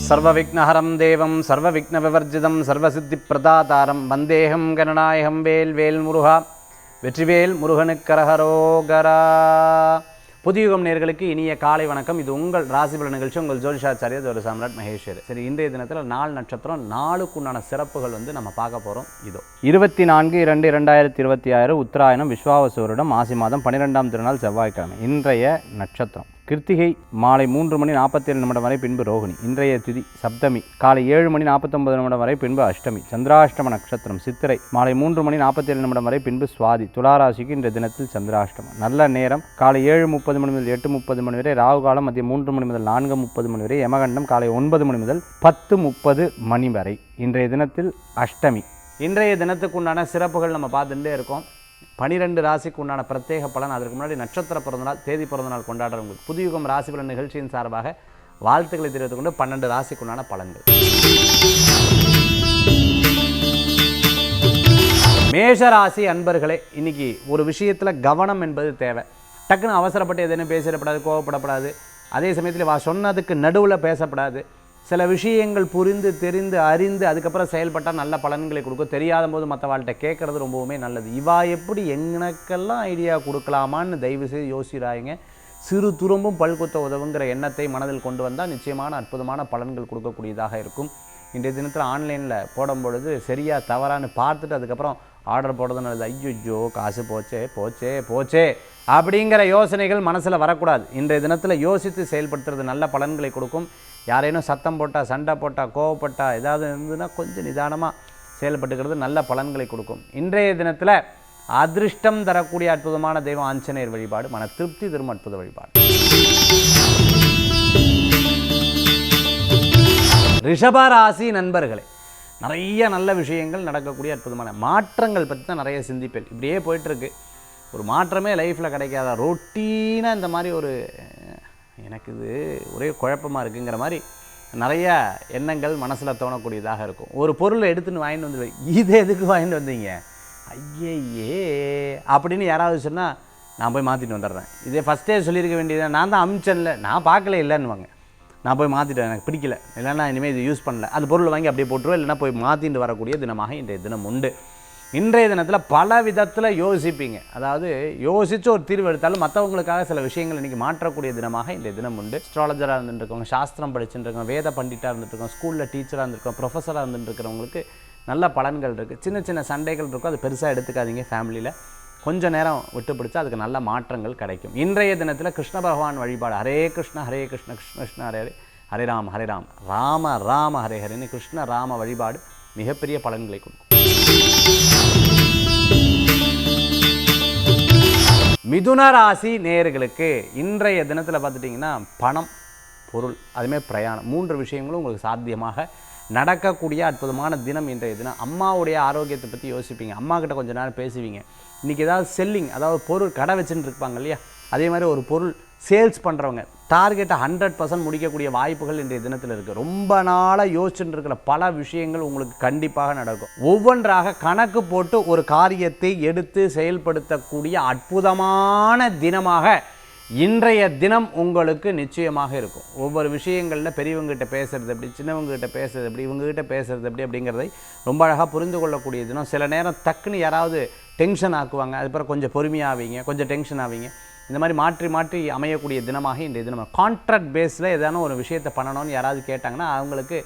சர்வவிக்னஹரம் தேவம் சர்வவிக்னவிவர்ஜிதம் சர்வசித்திப்பிரதாதாரம் வந்தேகம் கணநாயகம் வேல் வேல் முருகா வெற்றிவேல் முருகனுக்கரகரோகரா. புதியுகம் நேயர்களுக்கு இனிய காலை வணக்கம். இது உங்கள் ராசிபலன் நிகழ்ச்சி. உங்கள் ஜோதிஷாச்சாரியா ஜோதி சாம்ராட் மகேஸ்வரி. சரி, இன்றைய தினத்தில் 4 நட்சத்திரம் 4க்குண்டான சிறப்புகள் நம்ம பார்க்க போகிறோம். இதோ 24/2/2026 உத்தராயணம் விஸ்வாவசு ஆசி மாதம் 12ஆம் திருநாள் செவ்வாய்க்கிழமை. இன்றைய நட்சத்திரம் கிருத்திகை மாலை 3:47 வரை, பின்பு ரோகிணி. இன்றைய திதி சப்தமி காலை 7:49 வரை, பின்பு அஷ்டமி. சந்திராஷ்டம நட்சத்திரம் சித்திரை மாலை 3:47 வரை, பின்பு சுவாதி. துளாராசிக்கு இன்றைய தினத்தில் சந்திராஷ்டமம். நல்ல நேரம் காலை 7:30 முதல் 8:30 வரை, ராகு காலம் மதியம் 3 மணி முதல் 4:30 வரை, யமகண்டம் காலை 9 மணி முதல் 10:30 வரை. இன்றைய தினத்தில் அஷ்டமி. இன்றைய தினத்துக்குண்டான சிறப்புகள் நம்ம பார்த்துட்டே இருக்கோம். 12 ராசிக்கு உண்டான பிரத்யேக பலன். அதற்கு முன்னாடி நட்சத்திர பிறந்தநாள், தேதி பிறந்தநாள் கொண்டாடுறவங்களுக்கு புதியுகம் ராசி பலன் நிகழ்ச்சியின் சார்பாக வாழ்த்துக்களை தெரிவித்துக் கொண்டு 12 ராசிக்கு உண்டான பலன்கள். மேஷராசி அன்பர்களே, இன்னைக்கு ஒரு விஷயத்தில் கவனம் என்பது தேவை. டக்குன்னு அவசரப்பட்டு எதுன்னு பேசிடப்படாது, கோவப்படப்படாது. அதே சமயத்தில் சொன்னதுக்கு நடுவில் பேசப்படாது. சில விஷயங்கள் புரிந்து தெரிந்து அறிந்து அதுக்கப்புறம் செயல்பட்டால் நல்ல பலன்களை கொடுக்கும். தெரியாத போது மற்றவாள்கிட்ட கேட்குறது ரொம்பவுமே நல்லது. இவா எப்படி எங்கனக்கெல்லாம் ஐடியா கொடுக்கலாமான்னு தயவுசெய்து யோசிக்கிறாங்க. சிறு துரும்பும் பல்குத்த உதவுங்கிற எண்ணத்தை மனதில் கொண்டு வந்தால் நிச்சயமான அற்புதமான பலன்கள் கொடுக்கக்கூடியதாக இருக்கும். இன்றைய தினத்தில் ஆன்லைனில் போடும் பொழுது சரியாக தவறான்னு பார்த்துட்டு அதுக்கப்புறம் ஆர்டர் போடுறது நல்லது. ஐயோ காசு போச்சே போச்சே போச்சே அப்படிங்கிற யோசனைகள் மனசில் வரக்கூடாது. இன்றைய தினத்தில் யோசித்து செயல்படுத்துறது நல்ல பலன்களை கொடுக்கும். யாரேனும் சத்தம் போட்டால், சண்டை போட்டால், கோவப்பட்டால், ஏதாவது இருந்ததுன்னா கொஞ்சம் நிதானமாக செயல்பட்டுக்கிறது நல்ல பலன்களை கொடுக்கும். இன்றைய தினத்தில் அதிர்ஷ்டம் தரக்கூடிய அற்புதமான தெய்வம் ஆஞ்சநேயர் வழிபாடு, மன திருப்தி தரும் அற்புத வழிபாடு. ரிஷபராசி நண்பர்களே, நிறைய நல்ல விஷயங்கள் நடக்கக்கூடிய அற்புதமான மாற்றங்கள் பற்றி தான் நிறைய சிந்திப்பேன். இப்படியே போயிட்டுருக்கு. ஒரு மாற்றமே லைஃப்பில் கிடைக்காத ரொட்டீனாக இந்த மாதிரி ஒரு எனக்கு இது ஒரே குழப்பமாக இருக்குங்கிற மாதிரி நிறைய எண்ணங்கள் மனசில் தோணக்கூடியதாக இருக்கும். ஒரு பொருளை எடுத்துன்னு வாங்கிட்டு வந்துடுவேன். இது எதுக்கு வாங்கிட்டு வந்தீங்க, ஐயே அப்படின்னு யாராவது சொன்னால் நான் போய் மாற்றிட்டு வந்துடுறேன். இதே ஃபஸ்ட்டே சொல்லியிருக்க வேண்டியது, நான் தான் அமிச்சன்ல, நான் பார்க்கல இல்லைன்னுவாங்க. நான் போய் மாற்றிட்டேன், எனக்கு பிடிக்கல, இல்லைன்னா இனிமேல் இது யூஸ் பண்ணல, அந்த பொருளை வாங்கி அப்படியே போட்டுருவேன். இல்லைனா போய் மாற்றிட்டு வரக்கூடிய தினமாக இன்றைய தினம் உண்டு. இன்றைய தினத்தில் பல விதத்தில் யோசிப்பீங்க. அதாவது யோசித்து ஒரு தீர்வு எடுத்தாலும் மற்றவங்களுக்காக சில விஷயங்கள் இன்றைக்கி மாற்றக்கூடிய தினமாக இன்றைய தினம் உண்டு. அஸ்ட்ராலஜராக இருந்துட்டுருக்கவங்க, சாஸ்திரம் படிச்சுட்டுருக்கவங்க, வேத பண்டிட்டாக இருந்துட்டுருக்கோம், ஸ்கூலில் டீச்சராக இருந்துருக்கோம், ப்ரொஃபஸராக இருந்துட்டுருக்கிறவங்களுக்கு நல்ல பலன்கள் இருக்குது. சின்ன சின்ன சண்டைகள் இருக்கும், அது பெருசாக எடுத்துக்காதீங்க. ஃபேமிலியில் கொஞ்சம் நேரம் விட்டு பிடிச்சா அதுக்கு நல்ல மாற்றங்கள் கிடைக்கும். இன்றைய தினத்தில் கிருஷ்ண பகவான் வழிபாடு. ஹரே கிருஷ்ண ஹரே கிருஷ்ண கிருஷ்ண கிருஷ்ண ஹரே ஹரே, ஹரே ராம ஹரே ராம ராம ராம ஹரே ஹரேன்னு கிருஷ்ண ராம வழிபாடு மிகப்பெரிய பலன்களை கொடுக்கும். மிதுன ராசி நேயர்களுக்கு இன்றைய தினத்தில் பார்த்துட்டிங்கன்னா பணம், பொருள், அதுமாதிரி பிரயாணம் 3 விஷயங்களும் உங்களுக்கு சாத்தியமாக நடக்கக்கூடிய அற்புதமான தினம் இன்றைய தினம். அம்மாவுடைய ஆரோக்கியத்தை பற்றி யோசிப்பீங்க. அம்மா கிட்ட கொஞ்சம் நேரம் பேசுவீங்க. இன்றைக்கி ஏதாவது செல்லிங், அதாவது பொருள் கடை வச்சுட்டு இருப்பாங்க இல்லையா, அதே மாதிரி ஒரு பொருள் சேல்ஸ் பண்ணுறவங்க டார்கெட்டை 100% முடிக்கக்கூடிய வாய்ப்புகள் இன்றைய தினத்தில் இருக்குது. ரொம்ப நாளாக யோசிச்சுட்டு இருக்கிற பல விஷயங்கள் உங்களுக்கு கண்டிப்பாக நடக்கும். ஒவ்வொன்றாக கணக்கு போட்டு ஒரு காரியத்தை எடுத்து செயல்படுத்தக்கூடிய அற்புதமான தினமாக இன்றைய தினம் உங்களுக்கு நிச்சயமாக இருக்கும். ஒவ்வொரு விஷயங்களில் பெரியவங்ககிட்ட பேசுகிறது எப்படி, சின்னவங்ககிட்ட பேசுகிறது எப்படி, இவங்ககிட்ட பேசுகிறது எப்படி அப்படிங்கிறதை ரொம்ப அழகாக புரிந்து கொள்ளக்கூடிய தினம். சில நேரம் டக்குன்னு யாராவது டென்ஷன் ஆக்குவாங்க, அதுக்கப்புறம் கொஞ்சம் பொறுமையாவீங்க, கொஞ்சம் டென்ஷன் ஆவீங்க. இந்த மாதிரி மாற்றி மாற்றி அமையக்கூடிய தினமாக இன்றைய தினம். கான்ட்ராக்ட் பேஸில் ஏதான ஒரு விஷயத்தை பண்ணணும்னு யாராவது கேட்டாங்கன்னா அவங்களுக்கு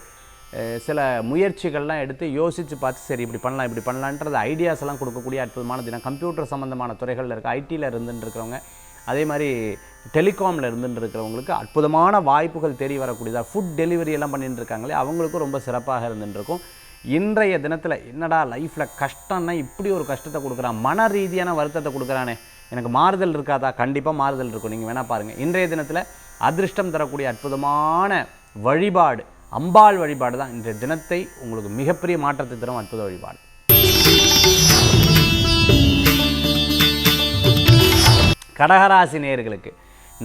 சில முயற்சிகள்லாம் எடுத்து யோசித்து பார்த்து சரி இப்படி பண்ணலாம் இப்படி பண்ணலான்றது ஐடியாஸ் எல்லாம் கொடுக்கக்கூடிய அற்புதமான தினம். கம்ப்யூட்டர் சம்மந்தமான துறைகளில் இருக்க, ஐடியில் இருந்துட்டு இருக்கிறவங்க, அதே மாதிரி டெலிகாமில் இருந்துட்டு இருக்கிறவங்களுக்கு அற்புதமான வாய்ப்புகள் தேடி வரக்கூடியதாக. ஃபுட் டெலிவரி எல்லாம் பண்ணிட்டு இருக்காங்களே அவங்களுக்கும் ரொம்ப சிறப்பாக இருந்துட்டுருக்கும். இன்றைய தினத்தில் என்னடா லைஃப்பில் கஷ்டம்னா இப்படி ஒரு கஷ்டத்தை கொடுக்குறான், மன ரீதியான வருத்தத்தை கொடுக்குறானே, எனக்கு மாறுதல் இருக்காதா? கண்டிப்பாக மாறுதல் இருக்கும். நீங்கள் வேணால் பாருங்கள். இன்றைய தினத்தில் அதிர்ஷ்டம் தரக்கூடிய அற்புதமான வழிபாடு அம்பாள் வழிபாடு தான் இன்றைய தினத்தை உங்களுக்கு மிகப்பெரிய மாற்றத்தை தரும் அற்புத வழிபாடு. கடகராசி நேயர்களுக்கு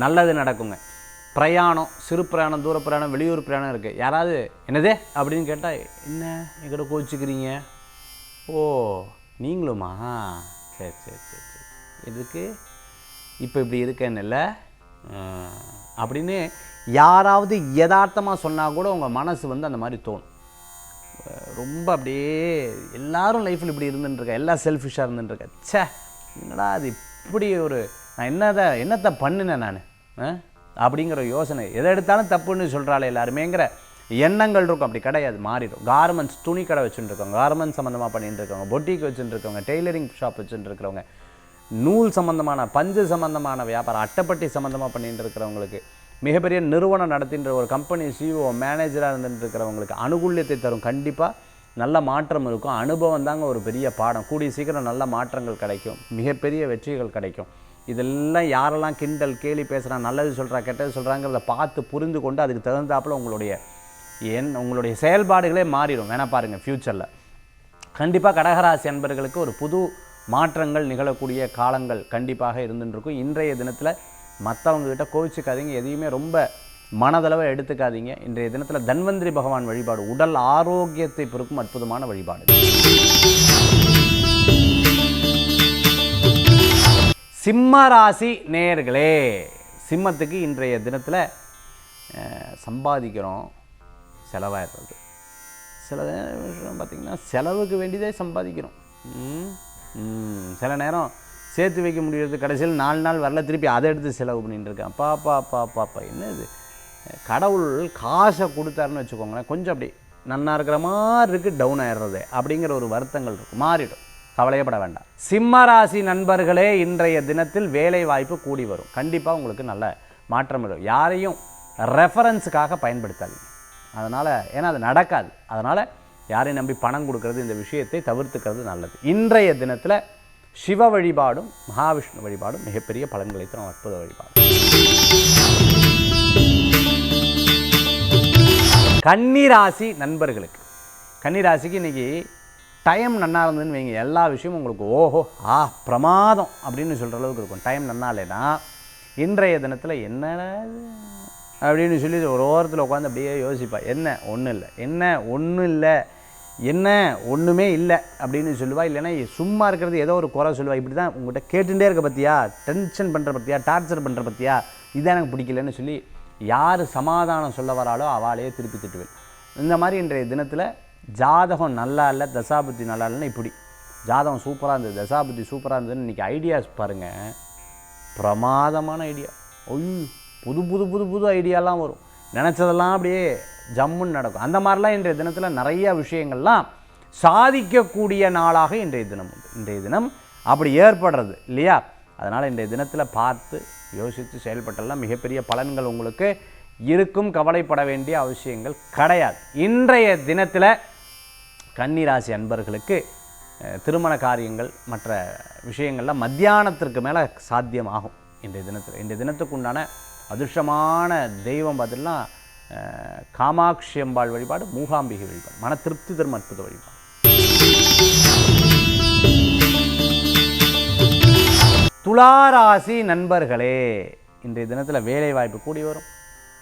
நல்லது நடக்குங்க. பிரயாணம், சிறு பிரயாணம், தூர பிரயாணம், வெளியூர் பிரயாணம் இருக்குது. யாராவது என்னதே அப்படின்னு கேட்டால் என்ன எங்கிட்ட கோச்சிக்கிறீங்க, ஓ நீங்களுமா, சரி சரி சரி சரி, இதுக்கு இப்போ இப்படி இருக்கேன்னு இல்லை, அப்படின்னு யாராவது யதார்த்தமாக சொன்னால் கூட உங்கள் மனசு வந்து அந்த மாதிரி தோணும். ரொம்ப அப்படியே எல்லாரும் லைஃப்பில் இப்படி இருந்துட்டுருக்கேன், எல்லாம் செல்ஃபிஷாக இருந்துட்டுருக்கேன், ச்சே என்னடா அது இப்படி ஒரு நான் என்னத்தை பண்ணினேன் நான் அப்படிங்கிற யோசனை, எதை எடுத்தாலும் தப்புன்னு சொல்கிறாள் எல்லாருமேங்கிற எண்ணங்கள் இருக்கும். அப்படி கிடையாது, மாறிடும். கார்மெண்ட்ஸ் துணி கடை வச்சுட்டுருக்கவங்க, கார்மெண்ட்ஸ் சம்மந்தமாக பண்ணிட்டு இருக்கவங்க, பொட்டிக் வச்சுட்டுருக்கவங்க, டெய்லரிங் ஷாப் வச்சுட்டு இருக்கிறவங்க, நூல் சம்மந்தமான பஞ்சு சம்மந்தமான வியாபாரம், அட்டைப்பட்டி சம்மந்தமாக பண்ணிட்டு இருக்கிறவங்களுக்கு, மிகப்பெரிய நிறுவனம் நடத்தின்ற ஒரு கம்பெனி சிஇஓ மேனேஜராக இருந்துட்டு இருக்கிறவங்களுக்கு அனுகூல்யத்தை தரும். கண்டிப்பாக நல்ல மாற்றம் இருக்கும். அனுபவம் தாங்க ஒரு பெரிய பாடம். கூடிய சீக்கிரம் நல்ல மாற்றங்கள் கிடைக்கும், மிகப்பெரிய வெற்றிகள் கிடைக்கும். இதெல்லாம் யாரெல்லாம் கிண்டல் கேலி பேசுகிறா, நல்லது சொல்கிறா கெட்டது சொல்கிறாங்கிறத பார்த்து புரிந்து கொண்டு அதுக்கு தகுந்தாப்பில் உங்களுடைய செயல்பாடுகளே மாறிடும். வேணா பாருங்கள், ஃப்யூச்சரில் கண்டிப்பாக கடகராசி அன்பர்களுக்கு ஒரு புது மாற்றங்கள் நிகழக்கூடிய காலங்கள் கண்டிப்பாக இருந்துருக்கும். இன்றைய தினத்தில் மற்றவங்ககிட்ட கோவிச்சுக்காதீங்க, எதையுமே ரொம்ப மனதளவை எடுத்துக்காதீங்க. இன்றைய தினத்தில் தன்வந்திரி பகவான் வழிபாடு உடல் ஆரோக்கியத்தை பெருக்கும் அற்புதமான வழிபாடு. சிம்ம ராசி நேயர்களே, சிம்மத்துக்கு இன்றைய தினத்தில் சம்பாதிக்கிறோம், செலவாகிறது. சில விஷயம் பார்த்திங்கன்னா செலவுக்கு வேண்டியதே சம்பாதிக்கிறோம். சில நேரம் சேர்த்து வைக்க முடியாது, கடைசியில் 4 நாள் வரல, திருப்பி அதை எடுத்து செலவு பண்ணிட்டு இருக்கேன். பாப்பா என்ன இது, கடவுள் காசை கொடுத்தாருன்னு வச்சுக்கோங்களேன், கொஞ்சம் அப்படி நன்னா இருக்கிற மாதிரி இருக்குது, டவுன் ஆகிடுறது அப்படிங்கிற ஒரு வருத்தங்கள் இருக்கும். மாறிடும், கவலையப்பட வேண்டாம். சிம்ம ராசி நண்பர்களே, இன்றைய தினத்தில் வேலை வாய்ப்பு கூடி வரும். கண்டிப்பாக உங்களுக்கு நல்ல மாற்றம் வரும். யாரையும் ரெஃபரன்ஸுக்காக பயன்படுத்தாதீங்க. அதனால் ஏன்னா அது நடக்காது. அதனால் யாரையும் நம்பி பணம் கொடுக்கறது, இந்த விஷயத்தை தவிர்த்துக்கிறது நல்லது. இன்றைய தினத்தில் சிவ வழிபாடும் மகாவிஷ்ணு வழிபாடும் மிகப்பெரிய பலன்களை தரும் அற்புத வழிபாடு. கன்னிராசி நண்பர்களுக்கு, கன்னிராசிக்கு இன்றைக்கி டைம் நன்னா இருந்ததுன்னு வைங்க, எல்லா விஷயமும் உங்களுக்கு ஓஹோ பிரமாதம் அப்படின்னு சொல்கிற அளவுக்கு இருக்கும். டைம் நன்னா இல்லைன்னா இன்றைய தினத்தில் என்னடா அப்படின்னு சொல்லி ஒரு ஓரத்தில் உட்காந்து அப்படியே யோசிப்பா, என்ன ஒன்றும் இல்லை, என்ன ஒன்றும் இல்லை, என்ன ஒன்றுமே இல்லை அப்படின்னு சொல்லுவா. இல்லைன்னா சும்மா இருக்கிறது ஏதோ ஒரு குறை சொல்லுவா. இப்படி தான் உங்கள்கிட்ட கேட்டுகிட்டே இருக்க பற்றியா, டென்ஷன் பண்ணுற பற்றியா, டார்ச்சர் பண்ணுற பற்றியா, இதான் எனக்கு பிடிக்கலன்னு சொல்லி யார் சமாதானம் சொல்ல வராளோ அவளையே திருப்பி திட்டுவேன். இந்த மாதிரி இன்றைய தினத்தில் ஜாதகம் நல்லா இல்லை, தசாபுத்தி நல்லா இல்லைன்னா இப்படி, ஜாதகம் சூப்பராக இருந்தது, தசாபுத்தி சூப்பராக இருந்ததுன்னு இன்றைக்கி ஐடியாஸ் பாருங்கள், பிரமாதமான ஐடியா. புது புது புது புது ஐடியாலாம் வரும், நினச்சதெல்லாம் அப்படியே ஜம்முன்னு நடக்கும். அந்த மாதிரிலாம் இன்றைய தினத்தில் நிறைய விஷயங்கள்லாம் சாதிக்கக்கூடிய நாளாக இன்றைய தினம் உண்டு. இன்றைய தினம் அப்படி ஏற்படுறது இல்லையா? அதனால் இன்றைய தினத்தில் பார்த்து யோசித்து செயல்பட்டெல்லாம் மிகப்பெரிய பலன்கள் உங்களுக்கு இருக்கும். கவலைப்பட வேண்டிய அவசியங்கள் கிடையாது. இன்றைய தினத்தில் கன்னிராசி அன்பர்களுக்கு திருமண காரியங்கள் மற்ற விஷயங்கள்லாம் மத்தியானத்திற்கு மேலே சாத்தியமாகும். இன்றைய தினத்துக்கு உண்டான அதிர்ஷ்டமான தெய்வம் பார்த்தீங்கன்னா காமாட்சி அம்பாள் வழிபாடு, மூகாம்பிகை வழிபாடு, மன திருப்தி தரும் அற்புத வழிபாடு. துளாராசி நண்பர்களே, இன்றைய தினத்தில் வேலை வாய்ப்பு கூடி வரும்.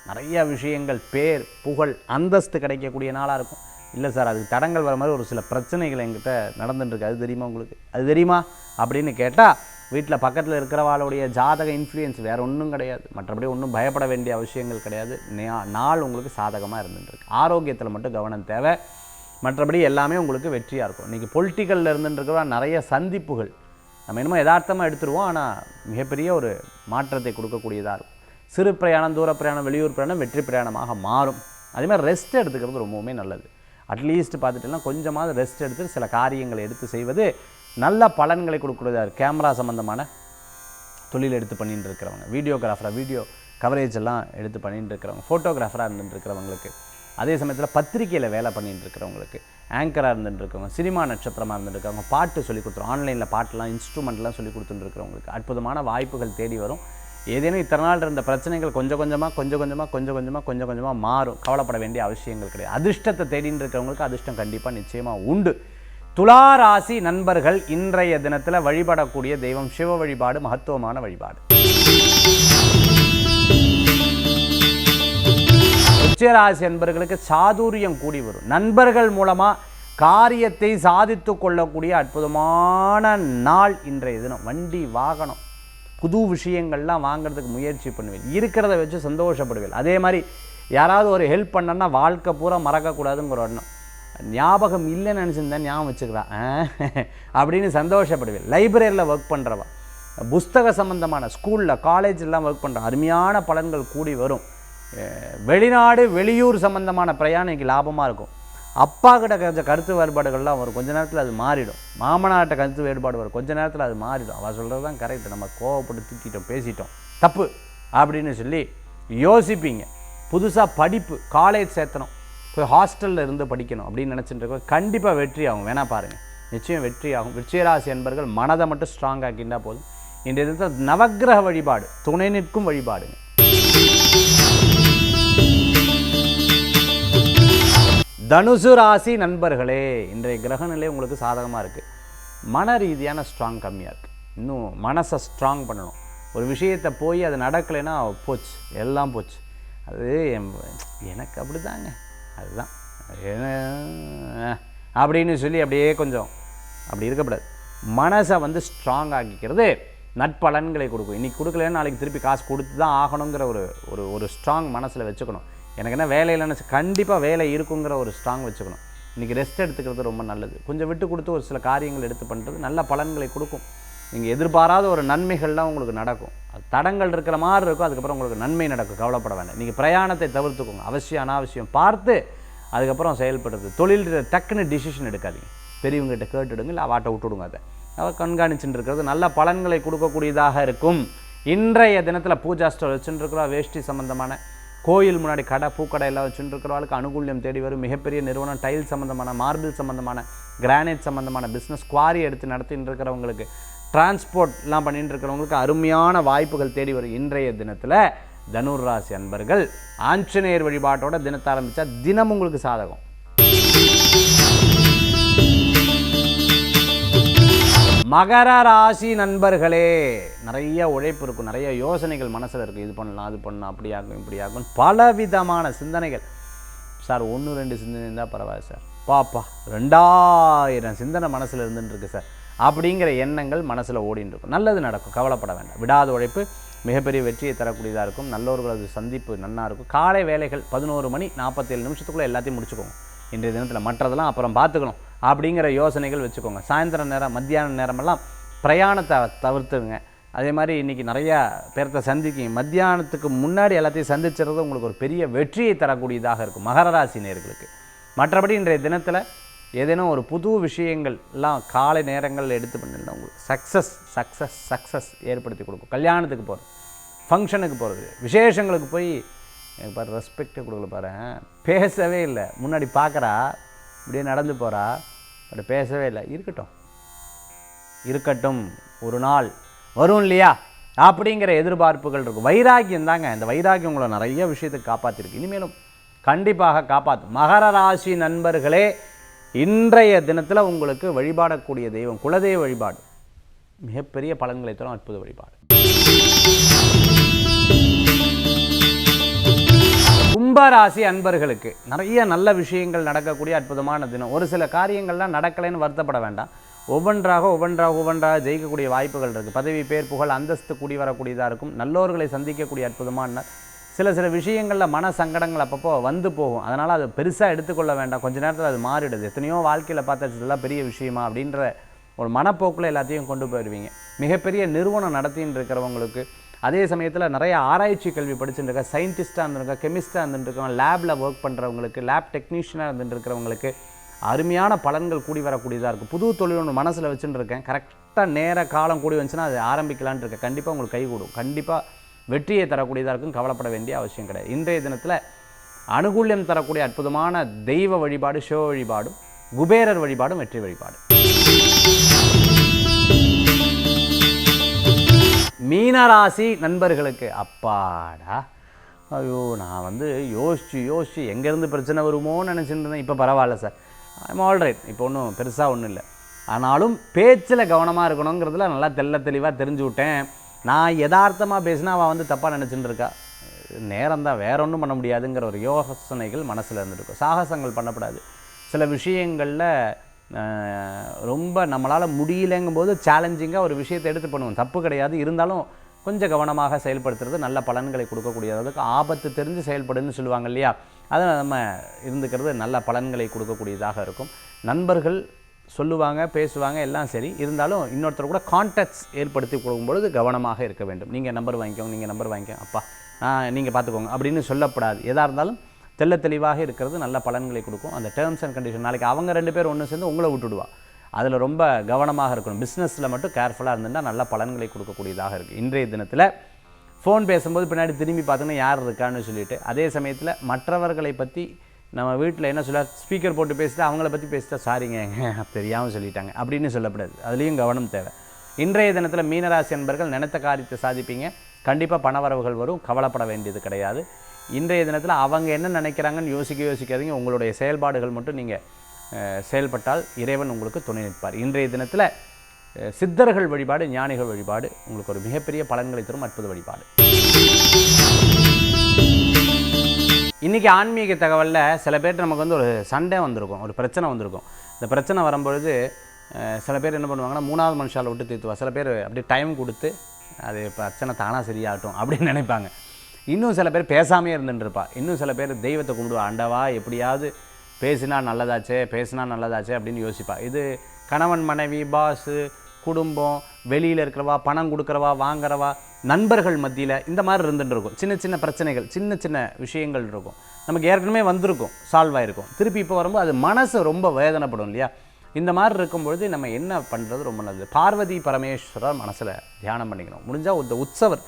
நிறைய விஷயங்கள், பேர் புகழ் அந்தஸ்து கிடைக்கக்கூடிய நாளாக இருக்கும். இல்லை சார் அதுக்கு தடங்கள் வர மாதிரி ஒரு சில பிரச்சனைகள் என்கிட்ட நடந்துட்டுருக்கு, அது தெரியுமா உங்களுக்கு, அது தெரியுமா அப்படின்னு கேட்டால் வீட்டில் பக்கத்தில் இருக்கிறவாளுடைய ஜாதக இன்ஃப்ளூயன்ஸ், வேறு ஒன்றும் கிடையாது. மற்றபடி ஒன்றும் பயப்பட வேண்டிய அவசியங்கள் கிடையாது. நாள் உங்களுக்கு சாதகமாக இருந்துட்டுருக்கு. ஆரோக்கியத்தில் மட்டும் கவனம் தேவை. மற்றபடி எல்லாமே உங்களுக்கு வெற்றியாக இருக்கும். இன்றைக்கி பொலிட்டிக்கலில் இருந்துட்டுருக்கிற நிறைய சந்திப்புகள் நம்ம என்னமோ யதார்த்தமாக எடுத்துருவோம், ஆனால் மிகப்பெரிய ஒரு மாற்றத்தை கொடுக்கக்கூடியதாக இருக்கும். சிறு பிரயாணம், தூர பிரயாணம், வெளியூர் பிரயாணம் வெற்றி பிரயாணமாக மாறும். அதேமாதிரி ரெஸ்ட் எடுத்துக்கிறது ரொம்பவுமே நல்லது. அட்லீஸ்ட் பார்த்துட்டுனா கொஞ்சமாவது ரெஸ்ட் எடுத்து சில காரியங்களை எடுத்து செய்வது நல்ல பலன்களை கொடுக்குறதா. கேமரா சம்மந்தமான தொழில் எடுத்து பண்ணிட்டு இருக்கிறவங்க, வீடியோகிராஃபராக வீடியோ கவரேஜ் எல்லாம் எடுத்து பண்ணிட்டு இருக்கிறவங்க, ஃபோட்டோகிராஃபராக இருந்துட்டு இருக்கிறவங்களுக்கு, அதே சமயத்தில் பத்திரிக்கையில் வேலை பண்ணிட்டு இருக்கிறவங்களுக்கு, ஆங்கராக இருந்துட்டு இருக்கவங்க, சினிமா நட்சத்திரமாக இருந்துட்டு இருக்கவங்க, பாட்டு சொல்லிக் கொடுத்துரும், ஆன்லைனில் பாட்டெலாம் இன்ஸ்ட்ருமெண்ட்லாம் சொல்லிக் கொடுத்துட்டு இருக்கிறவங்களுக்கு அற்புதமான வாய்ப்புகள் தேடி வரும். ஏதேனும் இத்தனை நாள் இருந்த பிரச்சனைகள் கொஞ்சம் கொஞ்சமாக மாறும். கவலைப்பட வேண்டிய அவசியங்கள் கிடையாது. அதிர்ஷ்டத்தை தேடின்னு இருக்கிறவங்களுக்கு அதிர்ஷ்டம் கண்டிப்பாக நிச்சயமாக உண்டு. துளாராசி நண்பர்கள் இன்றைய தினத்தில் வழிபடக்கூடிய தெய்வம் சிவ வழிபாடு, மகத்துவமான வழிபாடு. உச்சராசி நண்பர்களுக்கு சாதுரியம் கூடி வரும். நண்பர்கள் மூலமாக காரியத்தை சாதித்து கொள்ளக்கூடிய அற்புதமான நாள் இன்றைய தினம். வண்டி வாகனம் புது விஷயங்கள்லாம் வாங்குறதுக்கு முயற்சி பண்ணுவேன், இருக்கிறத வச்சு சந்தோஷப்படுவேன். அதே மாதிரி யாராவது ஒரு ஹெல்ப் பண்ணனா வாழ்க்கை பூரா மறக்கக்கூடாதுங்கிற எண்ணம். ஞாபகம் இல்லைன்னு நினச்சிருந்தேன், ஞாபகம் வச்சுக்கிறான் அப்படின்னு சந்தோஷப்படுவேன். லைப்ரரியில் ஒர்க் பண்ணுறவா, புஸ்தக சம்பந்தமான ஸ்கூலில் காலேஜெலாம் ஒர்க் பண்ணுற அருமையான பலன்கள் கூடி வரும். வெளிநாடு வெளியூர் சம்பந்தமான பிரயாணம் இன்றைக்கி லாபமாக இருக்கும். அப்பா கிட்ட கொஞ்சம் கருத்து வேறுபாடுகள்லாம் வரும், கொஞ்ச நேரத்தில் அது மாறிடும். மாமனார்கிட்ட கருத்து வேறுபாடு வரும், கொஞ்ச நேரத்தில் அது மாறிடும். அவள் சொல்கிறது தான் கரெக்டு, நம்ம கோவப்பட்டு திட்டிட்டோம், பேசிட்டோம், தப்பு அப்படின்னு சொல்லி யோசிப்பீங்க. புதுசாக படிப்பு, காலேஜ் சேர்த்தணும், போய் ஹாஸ்டலில் இருந்து படிக்கணும் அப்படின்னு நினச்சிட்டு இருக்கோம், கண்டிப்பாக வெற்றி ஆகும். வேணா பாருங்கள், நிச்சயம் வெற்றி ஆகும். விருச்சிகராசி என்பர்கள் மனதை மட்டும் ஸ்ட்ராங் ஆக்கிண்டா போதும். இன்றைய தினத்தில் நவக்கிரக வழிபாடு துணை நிற்கும் வழிபாடுங்க. தனுசு ராசி நண்பர்களே, இன்றைய கிரகநிலை உங்களுக்கு சாதகமாக இருக்குது. மன ரீதியான ஸ்ட்ராங் கம்மியாக இருக்குது. இன்னும் மனசை ஸ்ட்ராங் பண்ணணும். ஒரு விஷயத்தை போய் அது நடக்கலைன்னா போச்சு, எல்லாம் போச்சு. அது எனக்கு அப்படி தாங்க, அதுதான் அப்படின்னு சொல்லி அப்படியே கொஞ்சம் அப்படி இருக்கக்கூடாது. மனசை வந்து ஸ்ட்ராங் ஆக்கிக்கிறது நட்பலன்களை கொடுக்கும். இன்றைக்கி கொடுக்கலன்னா நாளைக்கு திருப்பி காசு கொடுத்து தான் ஆகணுங்கிற ஒரு ஸ்ட்ராங் மனசில் வச்சுக்கணும். எனக்கு என்ன வேலை இல்லைன்னு கண்டிப்பாக வேலை இருக்குங்கிற ஒரு ஸ்ட்ராங் வச்சுக்கணும். இன்றைக்கி ரெஸ்ட் எடுத்துக்கிறது ரொம்ப நல்லது. கொஞ்சம் விட்டு கொடுத்து ஒரு சில காரியங்கள் எடுத்து பண்ணுறது நல்ல பலன்களை கொடுக்கும். நீங்கள் எதிர்பாராத ஒரு நன்மைகள்லாம் உங்களுக்கு நடக்கும். அது தடங்கள் இருக்கிற மாதிரி இருக்கும், அதுக்கப்புறம் உங்களுக்கு நன்மை நடக்கும், கவலைப்பட வேண்டாம். நீங்கள் பிரயாணத்தை தவிர்த்துக்கோங்க, அவசியம் அனாவசியம் பார்த்து அதுக்கப்புறம் செயல்படுறது. தொழில் டக்குன்னு டிசிஷன் எடுக்காதீங்க, பெரியவங்ககிட்ட கேட்டுடுங்க, இல்லை வாட்டை விட்டுடுங்க. அதை அவர் கண்காணிச்சுட்டு இருக்கிறது நல்ல பலன்களை கொடுக்கக்கூடியதாக இருக்கும். இன்றைய தினத்தில் பூஜா ஸ்டோர் வச்சுட்டு இருக்கிறோம், வேஷ்டி சம்பந்தமான கோயில் முன்னாடி கடை, பூக்கடை எல்லாம் வச்சுட்டு இருக்கிறவர்களுக்கு அனுகூல்யம் தேடி வரும். மிகப்பெரிய நிறுவனம், டைல் சம்மந்தமான, மார்பிள் சம்மந்தமான, கிரானைட் சம்மந்தமான பிஸ்னஸ், குவாரி எடுத்து நடத்திட்டு இருக்கிறவங்களுக்கு, டிரான்ஸ்போர்ட்லாம் பண்ணிட்டு இருக்கிறவங்களுக்கு அருமையான வாய்ப்புகள் தேடி வரும். இன்றைய தினத்தில் தனுர் ராசி அன்பர்கள் ஆஞ்சநேயர் வழிபாட்டோட தினத்தை ஆரம்பித்தா தினம் உங்களுக்கு சாதகம். மகர ராசி நண்பர்களே, நிறைய உழைப்பு இருக்கும், நிறைய யோசனைகள் மனசில் இருக்குது. இது பண்ணலாம், அது பண்ணலாம், அப்படி ஆகும், இப்படி ஆகும், பலவிதமான சிந்தனைகள். சார் 1-2 சிந்தனை இருந்தால் பரவாயில்ல சார், பாப்பா 2000 சிந்தனை மனசில் இருந்துருக்கு சார் அப்படிங்கிற எண்ணங்கள் மனசில் ஓடின்னு இருக்கும். நல்லது நடக்கும், கவலைப்பட வேண்டாம். விடாத உழைப்பு மிகப்பெரிய வெற்றியை தரக்கூடியதாக இருக்கும். நல்லவர்களது சந்திப்பு நன்னாக இருக்கும். காலை வேலைகள் 11:47 எல்லாத்தையும் முடிச்சுக்கோங்க இன்றைய தினத்தில். மற்றதெல்லாம் அப்புறம் பார்த்துக்கணும் அப்படிங்கிற யோசனைகள் வச்சுக்கோங்க. சாயந்தரம் நேரம், மத்தியான நேரமெல்லாம் பிரயாணத்தை தவிர்த்துங்க. அதே மாதிரி இன்றைக்கி நிறையா பேர்த்த சந்திக்கிங்க. மத்தியானத்துக்கு முன்னாடி எல்லாத்தையும் சந்திச்சுறது உங்களுக்கு ஒரு பெரிய வெற்றியை தரக்கூடியதாக இருக்கும் மகர ராசி நேயர்களுக்கு. மற்றபடி இன்றைய தினத்தில் ஏதேனும் ஒரு புது விஷயங்கள்லாம் காலை நேரங்களில் எடுத்து பண்ணிருந்தால் உங்களுக்கு சக்ஸஸ் ஏற்படுத்தி கொடுக்கும். கல்யாணத்துக்கு போகிறது, ஃபங்க்ஷனுக்கு போகிறது, விசேஷங்களுக்கு போய் எனக்கு பாரு ரெஸ்பெக்டை கொடுக்கல பாரு, பேசவே இல்லை. முன்னாடி பார்க்குறா, இப்படியே நடந்து போகிறா, பட் பேசவே இல்லை. இருக்கட்டும் ஒரு நாள் வரும் இல்லையா அப்படிங்கிற எதிர்பார்ப்புகள் இருக்கும். வைராக்கியம் தாங்க, இந்த வைராக்கியம் உங்களை நிறைய விஷயத்துக்கு காப்பாற்றிருக்கு, இனிமேலும் கண்டிப்பாக காப்பாற்றும். மகர ராசி நண்பர்களே, இன்றைய தினத்தில் உங்களுக்கு வழிபாடக்கூடிய தெய்வம் குலதெய்வ வழிபாடு மிகப்பெரிய பலன்களை தரும் அற்புத வழிபாடு. கும்பராசி அன்பர்களுக்கு நிறைய நல்ல விஷயங்கள் நடக்கக்கூடிய அற்புதமான தினம். ஒரு சில காரியங்கள்லாம் நடக்கலைன்னு வருத்தப்பட வேண்டாம். ஒவ்வொன்றாக ஜெயிக்கக்கூடிய வாய்ப்புகள் இருக்குது. பதவி, பேர், புகழ், அந்தஸ்து கூடி வரக்கூடியதாக இருக்கும். நல்லோர்களை சந்திக்கக்கூடிய அற்புதமான சில விஷயங்களில் மன சங்கடங்கள் அப்பப்போ வந்து போகும். அதனால் அது பெருசாக எடுத்துக்கொள்ள வேண்டாம். கொஞ்ச நேரத்தில் அது மாறிடுது. எத்தனையோ வாழ்க்கையில் பார்த்தாச்சு இதெல்லாம் பெரிய விஷயமா அப்படின்ற ஒரு மனப்போக்கில் எல்லாத்தையும் கொண்டு போயிடுவீங்க. மிகப்பெரிய நிறுவனம் நடத்தின்னு இருக்கிறவங்களுக்கு, அதே சமயத்தில் நிறைய ஆராய்ச்சி கல்வி படிச்சுட்டு இருக்க, சயின்டிஸ்ட்டாக இருந்துருக்க, கெமிஸ்ட்டாக இருந்துருக்கவங்க, லேபில் ஒர்க் பண்ணுறவங்களுக்கு, லேப் டெக்னீஷியனாக இருந்துட்டு இருக்கிறவங்களுக்கு அருமையான பலன்கள் கூடி வரக்கூடியதாக இருக்கும். புது தொழில் ஒன்று மனசில் வச்சுட்டு இருக்கேன், கரெக்டாக நேர காலம் கூடி வந்துச்சுன்னா அது ஆரம்பிக்கலான் இருக்கேன். கண்டிப்பாக உங்களுக்கு கை கூடும், கண்டிப்பாக வெற்றியை தரக்கூடியதாக இருக்கும். கவலைப்பட வேண்டிய அவசியம் கிடையாது. இன்றைய தினத்தில் அனுகூல்யம் தரக்கூடிய அற்புதமான தெய்வ வழிபாடு சிவ வழிபாடும், குபேரர் வழிபாடும் வெற்றி வழிபாடு. மீனராசி நண்பர்களுக்கு அப்பாடா, ஐயோ நான் யோசிச்சு எங்கேருந்து பிரச்சனை வருமோன்னு நினச்சிட்டு இருந்தேன். இப்போ பரவாயில்ல சார், ஐம் ஆல்ரைட், இப்போ ஒன்றும் பெருசாக ஒன்றும் இல்லை. ஆனாலும் பேச்சில் கவனமாக இருக்கணுங்கிறதுல நல்லா தெளிவாக தெரிஞ்சு விட்டேன். நான் யதார்த்தமாக பேசினா அவள் தப்பாக நினச்சிட்டு இருக்கா. நேரம் தான், வேற ஒன்றும் பண்ண முடியாதுங்கிற ஒரு யோசனைகள் மனசில் இருந்துருக்கும். சாகசங்கள் பண்ணக்கூடாது. சில விஷயங்களில் ரொம்ப நம்மளால் முடியலைங்கும்போது சேலஞ்சிங்காக ஒரு விஷயத்தை எடுத்து பண்ணுவோம், தப்பு கிடையாது. இருந்தாலும் கொஞ்சம் கவனமாக செயல்படுத்துறது நல்ல பலன்களை கொடுக்கக்கூடியது. ஆபத்து தெரிஞ்சு செயல்படுன்னு சொல்லுவாங்க இல்லையா, அதை நம்ம இருந்துக்கிறது நல்ல பலன்களை கொடுக்கக்கூடியதாக இருக்கும். நண்பர்கள் சொல்லுவாங்க, பேசுவாங்க, எல்லாம் சரி. இருந்தாலும் இன்னொருத்தர் கூட கான்டாக்ட்ஸ் ஏற்படுத்தி கொடுக்கும்பொழுது கவனமாக இருக்க வேண்டும். நீங்கள் நம்பர் வாங்கிக்கோங்க, நீங்கள் நம்பர் வாங்கிக்கோங்க, அப்பா நீங்கள் பார்த்துக்கோங்க அப்படின்னு சொல்லப்படாது. எதாக இருந்தாலும் தெள்ள தெளிவாக இருக்கிறது நல்ல பலன்களை கொடுக்கும். அந்த டேர்ம்ஸ் அண்ட் கண்டிஷன் நாளைக்கு அவங்க 2 பேர் ஒன்று சேர்ந்து உங்களை விட்டுடுவா. அதில் ரொம்ப கவனமாக இருக்கணும். பிஸ்னஸில் மட்டும் கேர்ஃபுல்லாக இருந்துட்டால் நல்ல பலன்களை கொடுக்கக்கூடியதாக இருக்குது. இன்றைய தினத்தில் ஃபோன் பேசும்போது பின்னாடி திரும்பி பார்த்தோன்னா யார் இருக்கான்னு சொல்லிவிட்டு, அதே சமயத்தில் மற்றவர்களை பற்றி நம்ம வீட்டில் என்ன சொல்ல ஸ்பீக்கர் போட்டு பேசிட்டு அவங்கள பற்றி பேசிட்டா சாரிங்க தெரியாமல் சொல்லிட்டாங்க அப்படின்னு சொல்லப்படாது. அதுலேயும் கவனம் தேவை. இன்றைய தினத்தில் மீனராசி அன்பர்கள் நினைத்த காரியத்தை சாதிப்பீங்க. கண்டிப்பாக பணவரவுகள் வரும், கவலைப்பட வேண்டியது கிடையாது. இன்றைய தினத்தில் அவங்க என்ன நினைக்கிறாங்கன்னு யோசிக்காதீங்க. உங்களுடைய செயல்பாடுகள் மட்டும் நீங்கள் செயல்பட்டால் இறைவன் உங்களுக்கு துணை நிற்பார். இன்றைய தினத்தில் சித்தர்கள் வழிபாடு, ஞானிகள் வழிபாடு உங்களுக்கு ஒரு மிகப்பெரிய பலன்களை தரும் அற்புத வழிபாடு. இன்றைக்கி ஆன்மீக தகவலில் சில பேர் நமக்கு வந்து ஒரு சண்டை வந்திருக்கும், ஒரு பிரச்சனை வந்திருக்கும். இந்த பிரச்சனை வரும்பொழுது சில பேர் என்ன பண்ணுவாங்கன்னா 3வது மனுஷாலை விட்டு தீர்த்துவா. சில பேர் அப்படியே டைம் கொடுத்து அது பிரச்சனை தானாக சரியாகட்டும் அப்படின்னு நினைப்பாங்க. இன்னும் சில பேர் பேசாமே இருந்துட்டுருப்பா. இன்னும் சில பேர் தெய்வத்தை கும்பிடுவா. ஆண்டவா எப்படியாவது பேசினா நல்லதாச்சே அப்படின்னு யோசிப்பா. இது கணவன் மனைவி, பாஸு, குடும்பம், வெளியில் இருக்கிறவா, பணம் கொடுக்குறவா, வாங்குறவா, நண்பர்கள் மத்தியில் இந்த மாதிரி இருந்துட்டு இருக்கும். சின்ன சின்ன பிரச்சனைகள், சின்ன சின்ன விஷயங்கள் இருக்கும். நமக்கு ஏற்கனவே வந்திருக்கும், சால்வ் ஆகிருக்கும். திருப்பி இப்போ வரும்போது அது மனசு ரொம்ப வேதனைப்படும் இல்லையா? இந்த மாதிரி இருக்கும்பொழுது நம்ம என்ன பண்ணுறது ரொம்ப நல்லது. பார்வதி பரமேஸ்வரர் மனசில் தியானம் பண்ணிக்கணும். முடிஞ்சால் இந்த உற்சவர்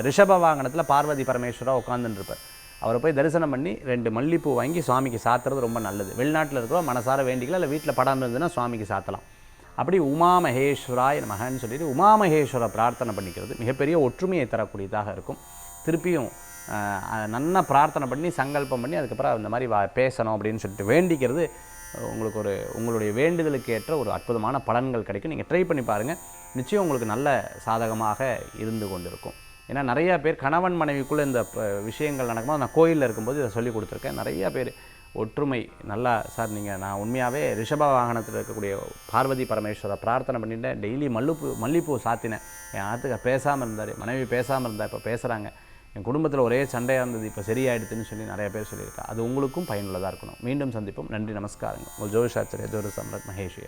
ரிஷப வாகனத்தில் பார்வதி பரமேஸ்வரர் உட்காந்துருப்பார். அவரை போய் தரிசனம் பண்ணி 2 மல்லிப்பூ வாங்கி சுவாமிக்கு சாத்துறது ரொம்ப நல்லது. வெளிநாட்டில் இருக்கிறோம் மனசார வேண்டிக்கலாம், இல்லை வீட்டில் படம் இருந்ததுன்னா சுவாமிக்கு சாத்தலாம். அப்படி உமாமகேஸ்வராய் நமகன்னு சொல்லிட்டு உமாமகேஸ்வரை பிரார்த்தனை பண்ணிக்கிறது மிகப்பெரிய ஒற்றுமையை தரக்கூடியதாக இருக்கும். திருப்பியும் நல்லா பிரார்த்தனை பண்ணி சங்கல்பம் பண்ணி அதுக்கப்புறம் இந்த மாதிரி பேசணும் அப்படின்னு சொல்லிட்டு வேண்டிக்கிறது உங்களுடைய வேண்டுதலுக்கு ஏற்ற ஒரு அற்புதமான பலன்கள் கிடைக்கும். நீங்கள் ட்ரை பண்ணி பாருங்கள், நிச்சயம் உங்களுக்கு நல்ல சாதகமாக இருந்து கொண்டிருக்கும். ஏன்னா நிறையா பேர் கணவன் மனைவிக்குள்ளே இந்த விஷயங்கள் நடக்கும்போது நான் கோயிலில் இருக்கும்போது இதை சொல்லி கொடுத்துருக்கேன். நிறையா பேர் ஒற்றுமை நல்லா சார் நான் உண்மையாகவே ரிஷப வாகனத்தில் இருக்கக்கூடிய பார்வதி பரமேஸ்வரை பிரார்த்தனை பண்ணிட்டேன். டெய்லி மல்லிப்பூ சாத்தினேன். என் ஆத்துக்கு பேசாமல் இருந்தார், மனைவி பேசாமல் இருந்தால் இப்போ பேசுகிறாங்க. என் குடும்பத்தில் ஒரே சண்டையாக இருந்தது, இப்போ சரியாயிடுதுன்னு சொல்லி நிறைய பேர் சொல்லியிருக்கா. அது உங்களுக்கும் பயனுள்ளதாக இருக்கணும். மீண்டும் சந்திப்போம். நன்றி, நமஸ்காரங்க. உங்கள் ஜோதிஷாச்சாரிய ஜோதிஷ சம்ராட் மகேஷ்.